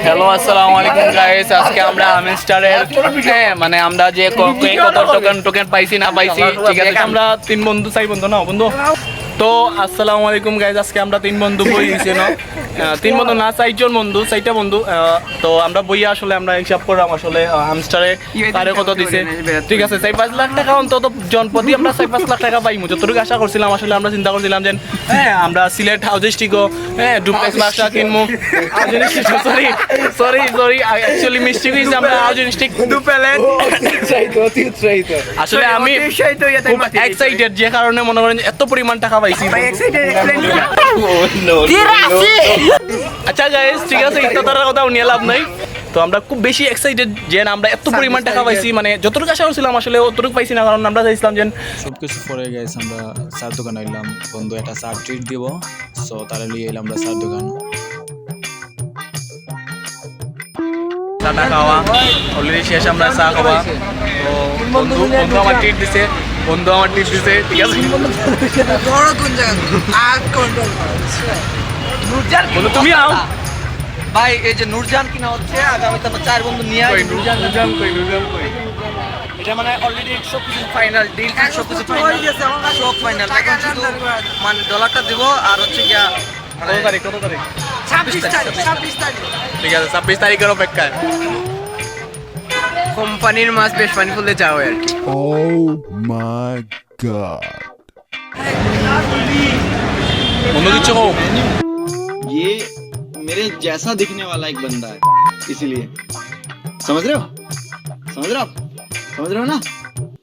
Hello আসসালামু আলাইকুম guys, আজকে আমরা আমিস্টারের মানে আমরা যে কত টোকেন পাইছি না পাইছি, ঠিক আছে আমরা তিন বন্ধু চাই বন্ধু না বন্ধু। তো আসসালামু আলাইকুম গাইস, আজকে আমরা তিন বন্ধু বই দিয়েছি না, তিন বন্ধু না চারজন বন্ধু, চারটা বন্ধু। তো আমরা বইয়া আসলে আমরা হিসাব করলাম আসলে হামস্টারে কারে কত দিছে, ঠিক আছে 4-5 লাখ টাকা অন্তত জনপ্রতি আমরা 4-5 লাখ টাকা পাইমু যতটুকু আশা করছিলাম। আসলে আমরা চিন্তা করছিলাম যে আমরা সিলেট হাউজিস্টিকো ডুপ্লেক্স বাসা কিনবো। সরি অ্যাকচুয়ালি মিস্টেক হয়েছে, আমরা হাউজিস্টিক আসলে আমি খুব এক্সাইটেড যে কারণে মনে করেন এত পরিমাণ টাকা পাইছি। আচ্ছা গাইস, ঠিক আছে এটা তার কথা নিয়ে লাভ নাই। তো আমরা খুব বেশি এক্সাইটেড যে আমরা এত পরিমাণ টাকা পাইছি, মানে যতটুকু আশা করছিলাম আসলে অতটুকু পাইছি না, কারণ আমরা চাইছিলাম যে সবকিছু পরে গেছে। আমরা চার দোকান আইলাম, বন্ধু একটা চার ট্রিট দিব, সো তারা লিয়ে এলাম আমরা চার দোকান। চাটা খাওয়া অলরেডি শেষ, আমরা চা খাওয়া। তো বন্ধু আমার ট্রিট দিছে, ঠিক আছে বন্ধু তুমি আও ভাই। এই যে নূরজান কিনা হচ্ছে, আগামীতে আমরা চার বন্ধু নিয়ে আসি। নুরজান কই এটা মানে অলরেডি সবকিছু ফাইনাল ডিল, সবকিছু সব ফাইনাল। এখন শুধু মানে ডলারটা দিব আর হচ্ছে গিয়া কত তারিখ 26 তারিখ। ঠিক আছে 26 তারিখের অপেক্ষায়। কোম্পানির মাছ বেশ পানি ফুলতে যাও আর কি। Oh my god. বন্ধু দিচ্ছ কো ये मेरे जैसा दिखने वाला एक बंदा है, इसीलिए समझ रहे हो ना।